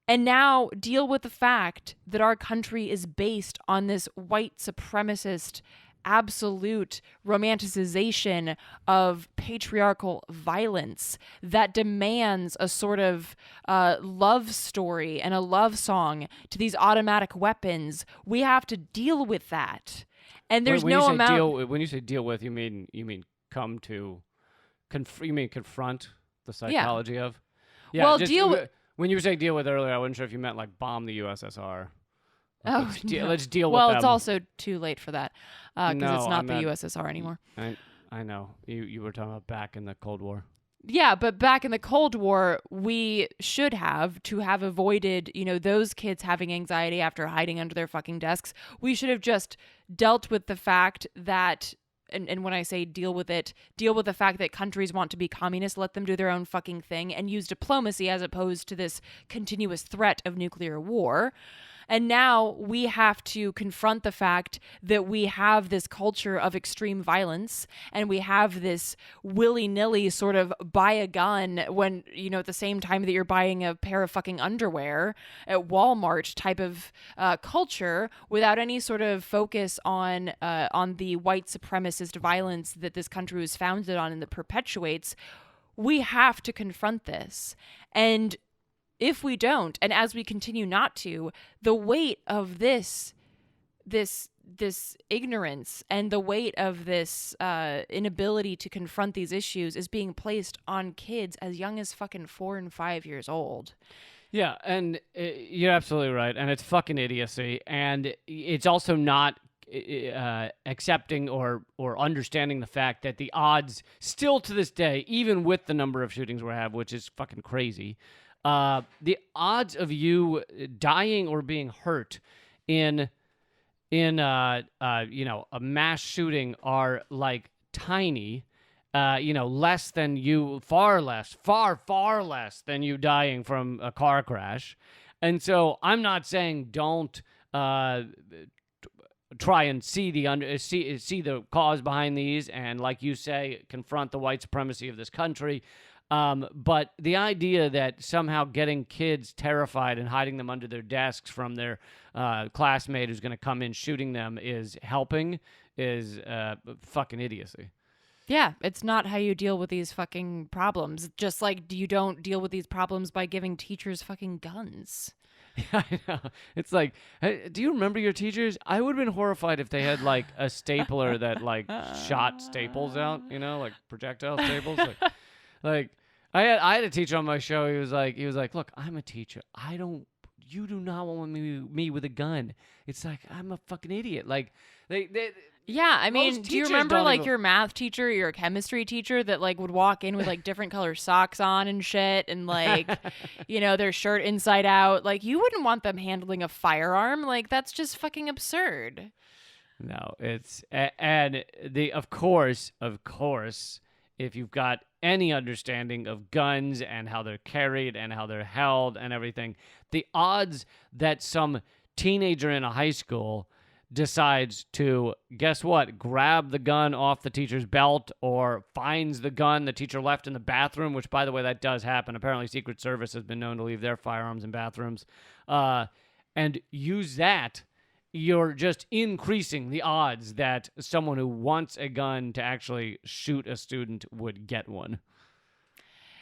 And now deal with the fact that our country is based on this white supremacist, absolute romanticization of patriarchal violence that demands a sort of love story and a love song to these automatic weapons. We have to deal with that. And there's no amount. When you say deal with, you mean come to, you mean confront the psychology of? Yeah, well, deal with. When you were saying deal with earlier, I wasn't sure if you meant like bomb the USSR. Oh, let's deal with them. Well, it's also too late for that because No, it's not I the meant- USSR anymore. I know. You were talking about back in the Cold War. Yeah, but back in the Cold War, we should have avoided, you know, those kids having anxiety after hiding under their fucking desks. We should have just dealt with the fact that, and when I say deal with the fact that countries want to be communist, let them do their own fucking thing, and use diplomacy as opposed to this continuous threat of nuclear war. And now we have to confront the fact that we have this culture of extreme violence and we have this willy-nilly sort of buy a gun when, you know, at the same time that you're buying a pair of fucking underwear at Walmart type of culture without any sort of focus on the white supremacist violence that this country was founded on and that perpetuates. We have to confront this. And if we don't, and as we continue not to, the weight of this ignorance and the weight of this inability to confront these issues is being placed on kids as young as fucking 4 and 5 years old. Yeah, and you're absolutely right, and it's fucking idiocy, and it's also not accepting or understanding the fact that the odds still to this day, even with the number of shootings we have, which is fucking crazy, the odds of you dying or being hurt in you know, a mass shooting are like tiny. You know, far less than you dying from a car crash. And so I'm not saying don't try and see the cause behind these, and like you say, confront the white supremacy of this country. But the idea that somehow getting kids terrified and hiding them under their desks from their classmate who's going to come in shooting them is helping is fucking idiocy. Yeah, it's not how you deal with these fucking problems. Just like you don't deal with these problems by giving teachers fucking guns. Yeah, I know. It's like, hey, do you remember your teachers? I would have been horrified if they had like a stapler that like shot staples out, you know, like projectile staples. Like I had a teacher on my show. He was like, look, I'm a teacher. you do not want me with a gun. It's like, I'm a fucking idiot. Like, they Yeah, I mean, most do you teachers remember don't like even- your math teacher, your chemistry teacher that like would walk in with like different color socks on and shit and like, their shirt inside out? Like you wouldn't want them handling a firearm. Like that's just fucking absurd. No, it's and of course, if you've got any understanding of guns and how they're carried and how they're held and everything, the odds that some teenager in a high school decides to, guess what, grab the gun off the teacher's belt or finds the gun the teacher left in the bathroom, which, by the way, that does happen. Apparently, Secret Service has been known to leave their firearms in bathrooms, and use that, you're just increasing the odds that someone who wants a gun to actually shoot a student would get one.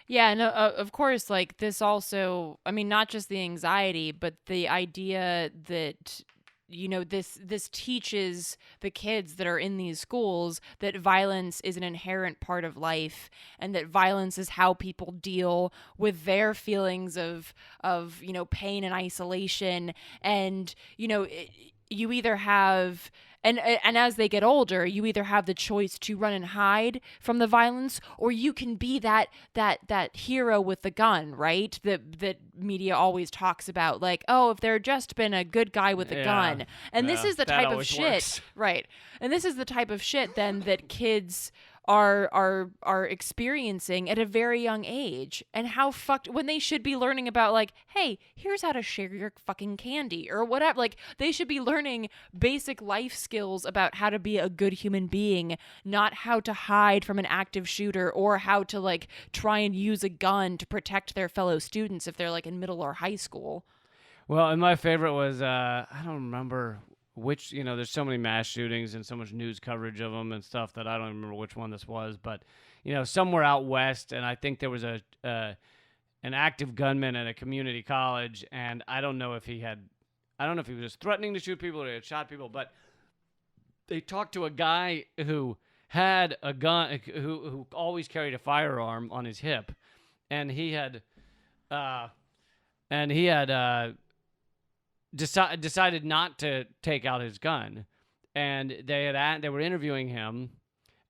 Yeah, and of course, like this also, I mean, not just the anxiety, but the idea that this teaches the kids that are in these schools that violence is an inherent part of life and that violence is how people deal with their feelings of pain and isolation. And you either have and as they get older, you either have the choice to run and hide from the violence, or you can be that hero with the gun, right? That media always talks about, like, oh, if there had just been a good guy with a gun. And this is the type of shit, works. right? And this is the type of shit then that kids are experiencing at a very young age, and how fucked when they should be learning about, like, hey, here's how to share your fucking candy or whatever. Like, they should be learning basic life skills about how to be a good human being, not how to hide from an active shooter or how to like try and use a gun to protect their fellow students if they're like in middle or high school. Well, and my favorite was I don't remember which, there's so many mass shootings and so much news coverage of them and stuff that I don't remember which one this was, but somewhere out west, and I think there was an active gunman at a community college, and I don't know if he was just threatening to shoot people or he had shot people, but they talked to a guy who had a gun, who always carried a firearm on his hip, and he had decided not to take out his gun, and they were interviewing him,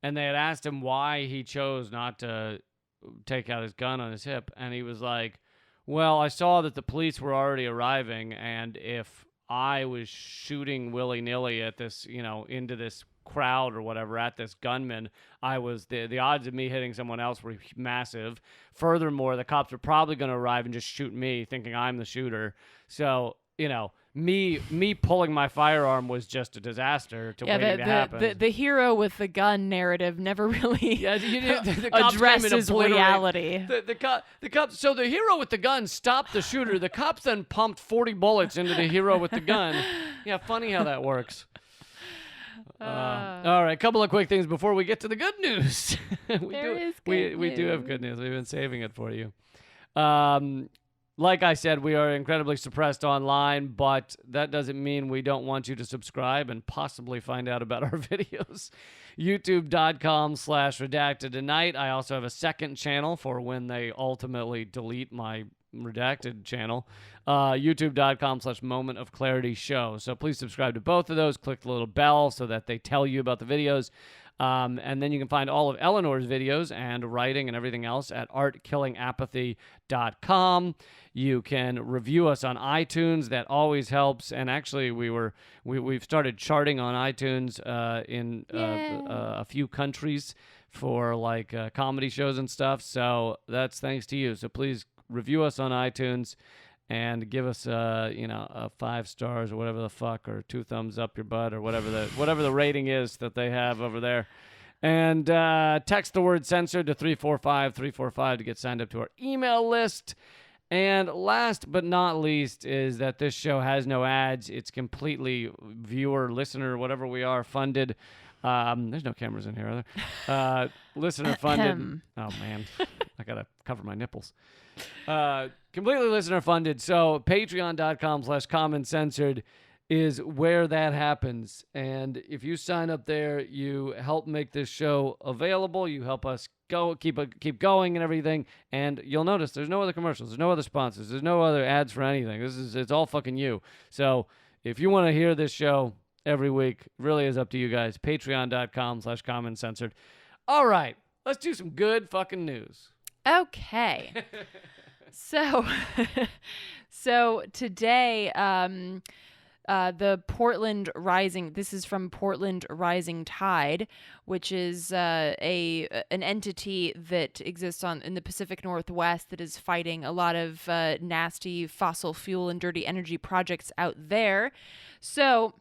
and they had asked him why he chose not to take out his gun on his hip, and he was like, well, I saw that the police were already arriving, and if I was shooting willy-nilly at this, into this crowd or whatever at this gunman, the odds of me hitting someone else were massive. Furthermore, the cops are probably going to arrive and just shoot me, thinking I'm the shooter. So, me pulling my firearm was just a disaster waiting to happen. The hero with the gun narrative never really the cops addresses reality. The cops. So the hero with the gun stopped the shooter. The cops then pumped 40 bullets into the hero with the gun. Yeah, funny how that works. All right, a couple of quick things before we get to the good news. We do have good news. We've been saving it for you. Like I said, we are incredibly suppressed online, but that doesn't mean we don't want you to subscribe and possibly find out about our videos. YouTube.com/redacted tonight. I also have a second channel for when they ultimately delete my redacted channel. YouTube.com/moment of clarity show. So please subscribe to both of those. Click the little bell so that they tell you about the videos. And then you can find all of Eleanor's videos and writing and everything else at artkillingapathy.com. You can review us on iTunes. That always helps. And actually, we've started charting on iTunes in a few countries for like comedy shows and stuff. So that's thanks to you. So please review us on iTunes and give us a 5 stars or whatever the fuck, or 2 thumbs up your butt, or whatever the rating is that they have over there. And text the word censored to 345-345 to get signed up to our email list. And last but not least is that this show has no ads. It's completely viewer, listener, whatever we are, funded. There's no cameras in here, are there? Listener funded. Oh, man. I got to cover my nipples. Completely listener funded. So patreon.com/commoncensored. is where that happens. And if you sign up there, you help make this show available. You help us keep going and everything. And you'll notice there's no other commercials. There's no other sponsors. There's no other ads for anything. It's all fucking you. So if you want to hear this show every week, really is up to you guys. Patreon.com/commoncensored. All right, let's do some good fucking news. Okay. So today, the Portland Rising. This is from Portland Rising Tide, which is an entity that exists in the Pacific Northwest that is fighting a lot of nasty fossil fuel and dirty energy projects out there. So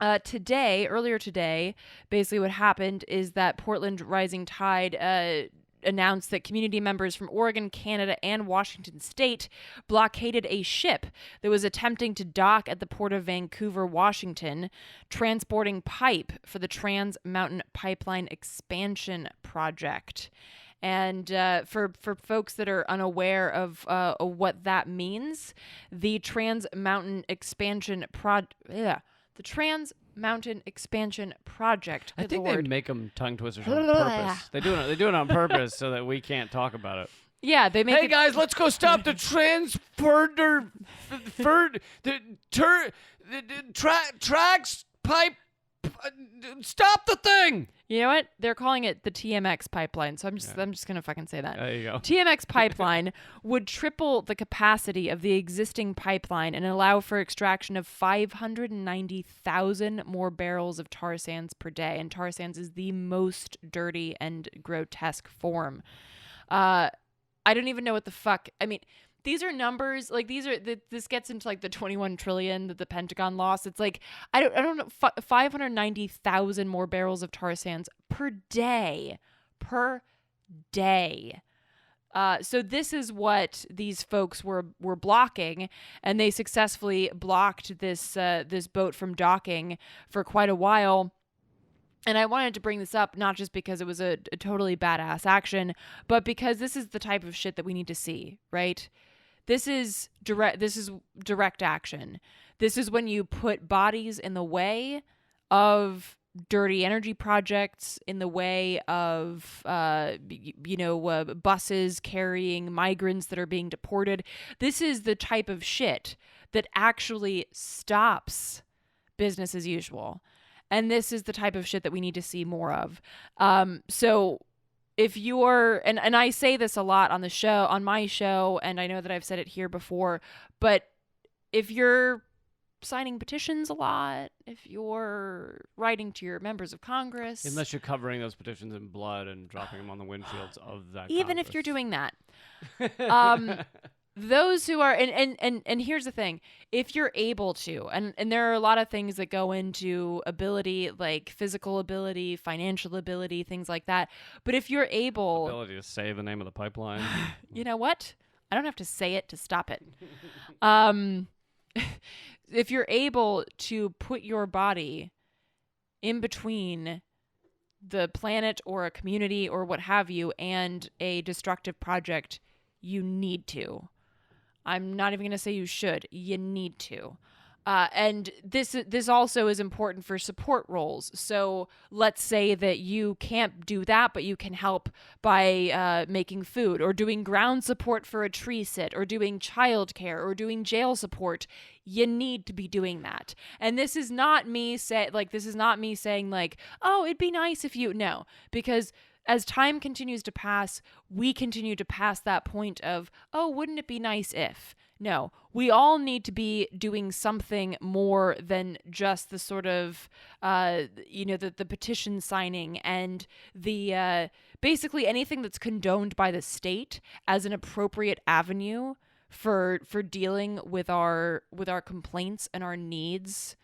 earlier today, basically what happened is that Portland Rising Tide announced that community members from Oregon, Canada, and Washington State blockaded a ship that was attempting to dock at the port of Vancouver, Washington, transporting pipe for the Trans Mountain Pipeline Expansion Project. And for folks that are unaware of what that means, the Trans Mountain Expansion Project. I think they make them tongue twisters on purpose. They do it on purpose so that we can't talk about it. Yeah, they make. Hey guys, let's go stop the tracks pipe. Stop the thing. You know what? They're calling it the TMX pipeline, so I'm just gonna fucking say that. There you go. TMX pipeline would triple the capacity of the existing pipeline and allow for extraction of 590,000 more barrels of tar sands per day. And tar sands is the most dirty and grotesque form. I don't even know what the fuck. I mean, these are numbers, like this gets into like the 21 trillion that the Pentagon lost. It's like, I don't know, 590,000 more barrels of tar sands per day. So this is what these folks were blocking, and they successfully blocked this boat from docking for quite a while. And I wanted to bring this up not just because it was a totally badass action, but because this is the type of shit that we need to see, right? This is direct action. This is when you put bodies in the way of dirty energy projects, in the way of buses carrying migrants that are being deported. This is the type of shit that actually stops business as usual. And this is the type of shit that we need to see more of. So if you're, and I say this a lot on the show, on my show, and I know that I've said it here before, but if you're signing petitions a lot, if you're writing to your members of Congress, unless you're covering those petitions in blood and dropping them on the windshields of that even Congress. if you're doing that, those who are, and here's the thing, if you're able to, and there are a lot of things that go into ability, like physical ability, financial ability, things like that. But if you're able, ability to say the name of the pipeline, you know what? I don't have to say it to stop it. If you're able to put your body in between the planet or a community or what have you and a destructive project, you need to. I'm not even going to say you should. You need to. And this also is important for support roles. So let's say that you can't do that, but you can help by making food or doing ground support for a tree sit or doing childcare or doing jail support. You need to be doing that. And this is not me saying like, oh, it'd be nice if you, no, because as time continues to pass, we continue to pass that point of, oh, wouldn't it be nice if? No, we all need to be doing something more than just the sort of, the petition signing and the basically anything that's condoned by the state as an appropriate avenue for dealing with our complaints and our needs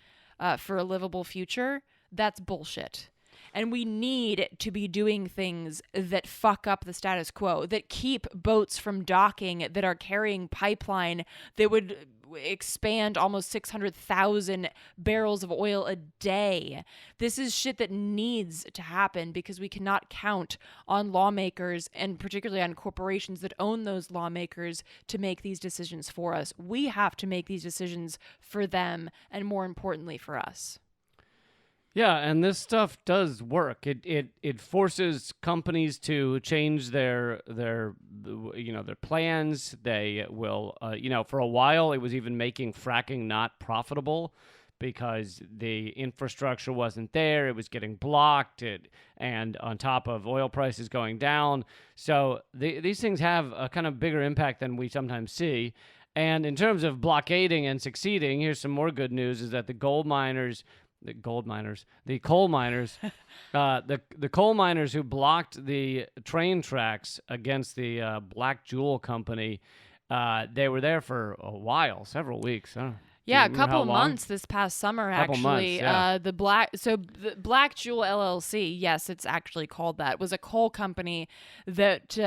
for a livable future. That's bullshit. And we need to be doing things that fuck up the status quo, that keep boats from docking, that are carrying pipeline, that would expand almost 600,000 barrels of oil a day. This is shit that needs to happen because we cannot count on lawmakers and particularly on corporations that own those lawmakers to make these decisions for us. We have to make these decisions for them and, more importantly, for us. Yeah, and this stuff does work. It forces companies to change their plans. They will for a while it was even making fracking not profitable because the infrastructure wasn't there. It was getting blocked, and on top of oil prices going down. So these things have a kind of bigger impact than we sometimes see. And in terms of blockading and succeeding, here's some more good news: is that the coal miners, the coal miners who blocked the train tracks against the Black Jewel Company, they were there for a while, several weeks. Yeah, a couple of months this past summer, actually. The Black Jewel LLC, yes, it's actually called that, was a coal company that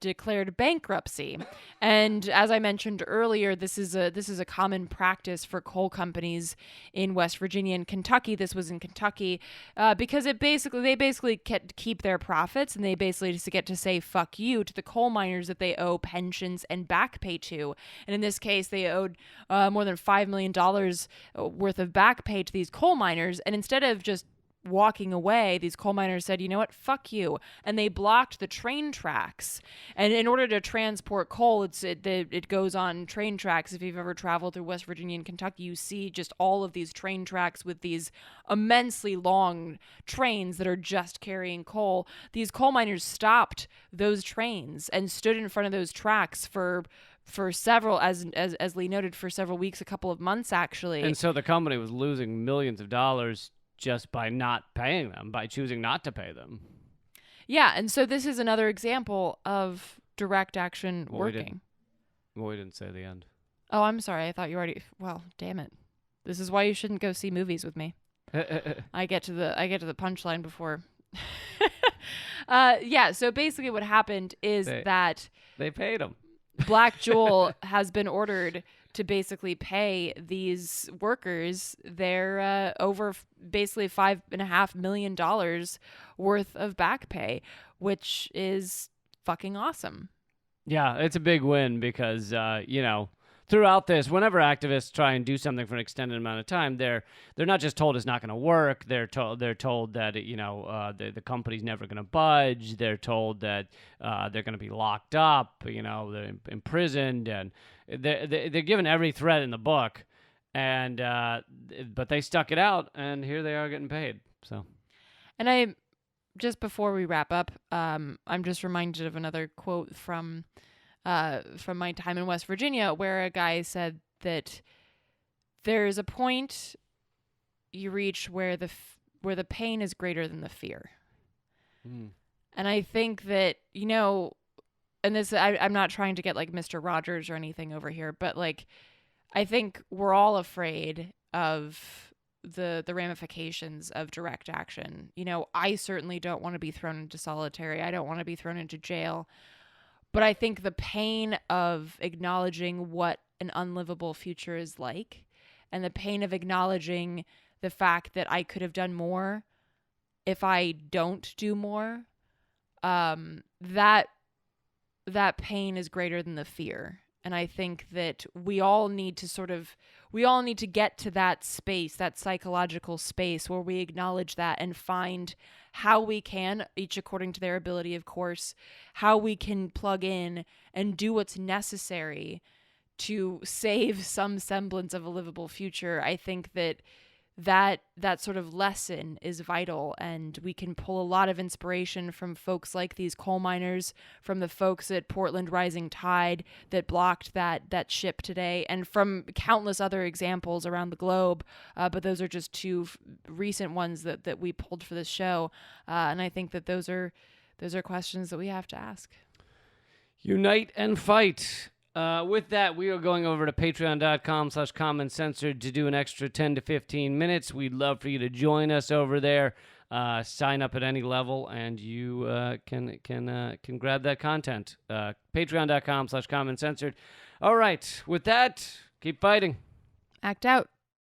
declared bankruptcy. And as I mentioned earlier, this is a common practice for coal companies in West Virginia and Kentucky. This was in Kentucky because they basically keep their profits, and they basically just get to say fuck you to the coal miners that they owe pensions and back pay to. And in this case, they owed more than $5 million worth of back pay to these coal miners, and instead of just walking away, these coal miners said, you know what, fuck you, and they blocked the train tracks. And in order to transport coal, it goes on train tracks. If you've ever traveled through West Virginia and Kentucky, you see just all of these train tracks with these immensely long trains that are just carrying coal. These coal miners stopped those trains and stood in front of those tracks for several, as Lee noted, for several weeks, a couple of months, actually. And so the company was losing millions of dollars just by not paying them, by choosing not to pay them. Yeah, and so this is another example of direct action working. We didn't say the end. Oh, I'm sorry. I thought you already... Well, damn it. This is why you shouldn't go see movies with me. I get to the punchline before... yeah, so basically what happened is that... They paid them. Black Jewel has been ordered to basically pay these workers their over basically $5.5 million worth of back pay, which is fucking awesome. Yeah, it's a big win because, throughout this, whenever activists try and do something for an extended amount of time, they're not just told it's not going to work. They're told that the company's never going to budge. They're told that they're going to be locked up. They're imprisoned, and they're given every threat in the book. And but they stuck it out, and here they are getting paid. So, and just before we wrap up, I'm just reminded of another quote from my time in West Virginia, where a guy said that there's a point you reach where the pain is greater than the fear. And I think that, and this, I'm not trying to get like Mr. Rogers or anything over here, but like, I think we're all afraid of the ramifications of direct action. I certainly don't want to be thrown into solitary. I don't want to be thrown into jail. But I think the pain of acknowledging what an unlivable future is like, and the pain of acknowledging the fact that I could have done more if I don't do more, that pain is greater than the fear. And I think that we all need to get to that space, that psychological space where we acknowledge that and find how we can, each according to their ability, of course, how we can plug in and do what's necessary to save some semblance of a livable future. I think that sort of lesson is vital, and we can pull a lot of inspiration from folks like these coal miners, from the folks at Portland Rising Tide that blocked that ship today, and from countless other examples around the globe. But those are just two recent ones that we pulled for this show, and I think that those are questions that we have to ask. Unite and fight. With that, we are going over to patreon.com/commoncensored to do an extra 10 to 15 minutes. We'd love for you to join us over there. Sign up at any level, and you can grab that content. Patreon.com/commoncensored. All right. With that, Keep fighting. Act out.